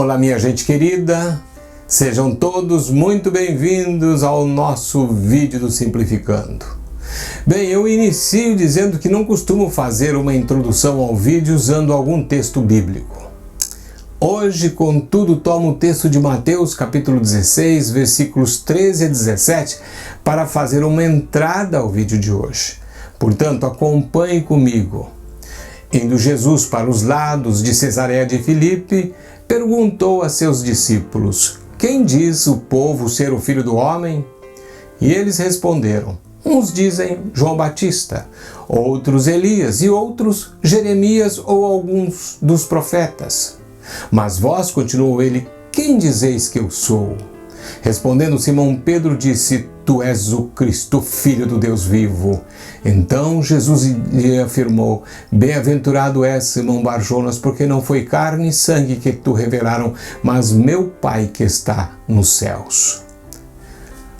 Olá, minha gente querida, sejam todos muito bem-vindos ao nosso vídeo do Simplificando. Bem, eu inicio dizendo que não costumo fazer uma introdução ao vídeo usando algum texto bíblico. Hoje, contudo, tomo o texto de Mateus, capítulo 16, versículos 13 a 17, para fazer uma entrada ao vídeo de hoje. Portanto, acompanhe comigo. Indo Jesus para os lados de Cesareia de Filipe, perguntou a seus discípulos: quem diz o povo ser o Filho do Homem? E eles responderam: uns dizem João Batista, outros Elias e outros Jeremias ou alguns dos profetas. Mas vós, continuou ele, quem dizeis que eu sou? Respondendo Simão Pedro disse: tu és o Cristo, Filho do Deus vivo. Então Jesus lhe afirmou: bem-aventurado és, Simão Barjonas, porque não foi carne e sangue que tu revelaram, mas meu Pai que está nos céus.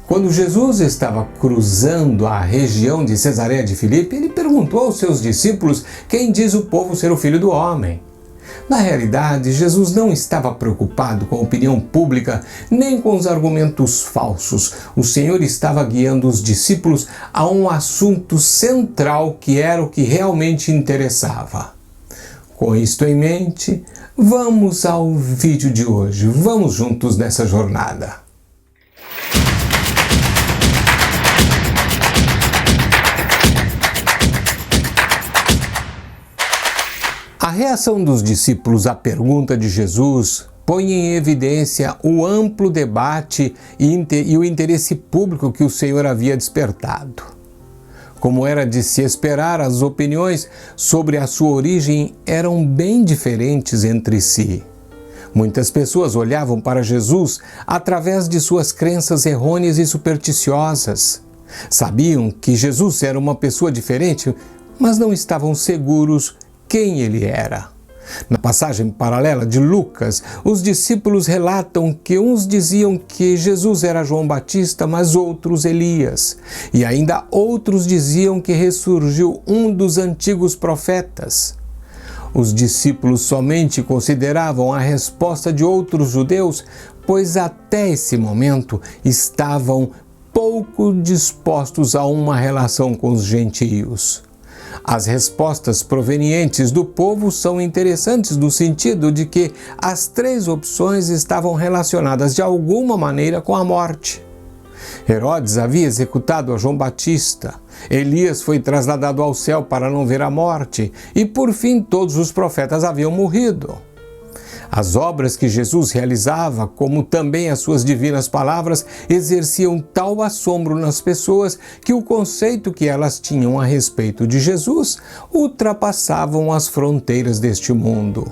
Quando Jesus estava cruzando a região de Cesareia de Filipe, ele perguntou aos seus discípulos quem diz o povo ser o Filho do Homem. Na realidade, Jesus não estava preocupado com a opinião pública nem com os argumentos falsos. O Senhor estava guiando os discípulos a um assunto central que era o que realmente interessava. Com isto em mente, vamos ao vídeo de hoje. Vamos juntos nessa jornada. A reação dos discípulos à pergunta de Jesus põe em evidência o amplo debate e o interesse público que o Senhor havia despertado. Como era de se esperar, as opiniões sobre a sua origem eram bem diferentes entre si. Muitas pessoas olhavam para Jesus através de suas crenças errôneas e supersticiosas. Sabiam que Jesus era uma pessoa diferente, mas não estavam seguros quem ele era. Na passagem paralela de Lucas, os discípulos relatam que uns diziam que Jesus era João Batista, mas outros Elias. E ainda outros diziam que ressurgiu um dos antigos profetas. Os discípulos somente consideravam a resposta de outros judeus, pois até esse momento estavam pouco dispostos a uma relação com os gentios. As respostas provenientes do povo são interessantes no sentido de que as três opções estavam relacionadas de alguma maneira com a morte. Herodes havia executado a João Batista, Elias foi trasladado ao céu para não ver a morte e, por fim, todos os profetas haviam morrido. As obras que Jesus realizava, como também as suas divinas palavras, exerciam tal assombro nas pessoas que o conceito que elas tinham a respeito de Jesus ultrapassavam as fronteiras deste mundo.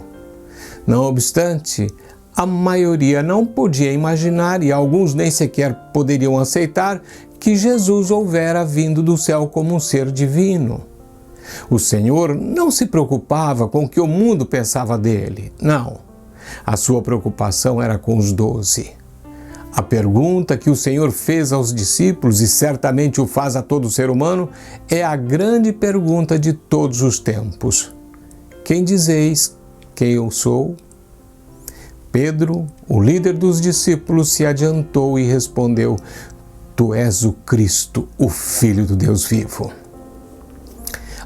Não obstante, a maioria não podia imaginar, e alguns nem sequer poderiam aceitar, que Jesus houvera vindo do céu como um ser divino. O Senhor não se preocupava com o que o mundo pensava dele, não. A sua preocupação era com os 12. A pergunta que o Senhor fez aos discípulos, e certamente o faz a todo ser humano, é a grande pergunta de todos os tempos. Quem dizeis quem eu sou? Pedro, o líder dos discípulos, se adiantou e respondeu: tu és o Cristo, o Filho do Deus vivo.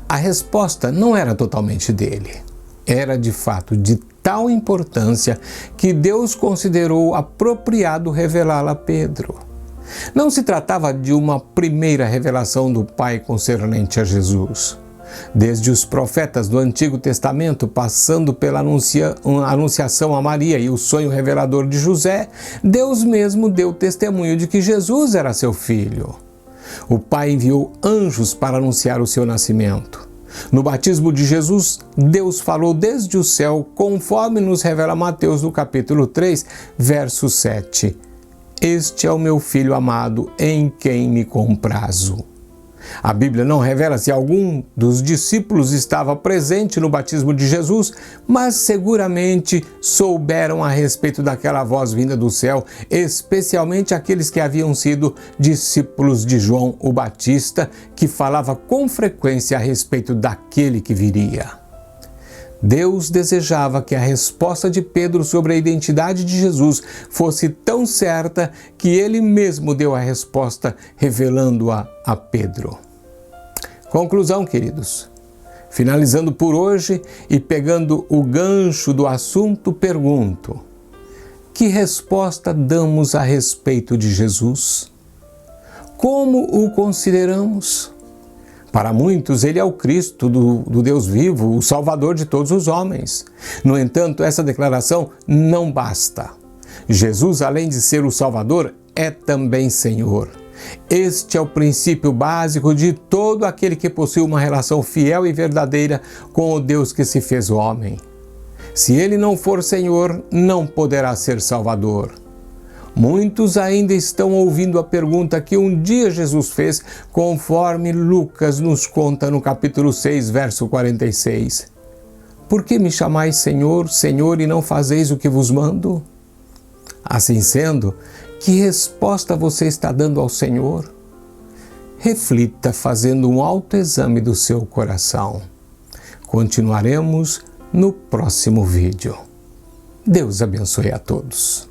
A resposta não era totalmente dele. Era de fato de tal importância que Deus considerou apropriado revelá-la a Pedro. Não se tratava de uma primeira revelação do Pai concernente a Jesus. Desde os profetas do Antigo Testamento, passando pela anunciação a Maria e o sonho revelador de José, Deus mesmo deu testemunho de que Jesus era seu filho. O Pai enviou anjos para anunciar o seu nascimento. No batismo de Jesus, Deus falou desde o céu, conforme nos revela Mateus no capítulo 3, verso 7. Este é o meu Filho amado, em quem me comprazo. A Bíblia não revela se algum dos discípulos estava presente no batismo de Jesus, mas seguramente souberam a respeito daquela voz vinda do céu, especialmente aqueles que haviam sido discípulos de João o Batista, que falava com frequência a respeito daquele que viria. Deus desejava que a resposta de Pedro sobre a identidade de Jesus fosse tão certa que ele mesmo deu a resposta, revelando-a a Pedro. Conclusão, queridos. Finalizando por hoje e pegando o gancho do assunto, pergunto: que resposta damos a respeito de Jesus? Como o consideramos? Para muitos, ele é o Cristo do Deus vivo, o Salvador de todos os homens. No entanto, essa declaração não basta. Jesus, além de ser o Salvador, é também Senhor. Este é o princípio básico de todo aquele que possui uma relação fiel e verdadeira com o Deus que se fez homem. Se ele não for Senhor, não poderá ser Salvador. Muitos ainda estão ouvindo a pergunta que um dia Jesus fez, conforme Lucas nos conta no capítulo 6, verso 46. Por que me chamais Senhor, Senhor, e não fazeis o que vos mando? Assim sendo, que resposta você está dando ao Senhor? Reflita fazendo um autoexame do seu coração. Continuaremos no próximo vídeo. Deus abençoe a todos.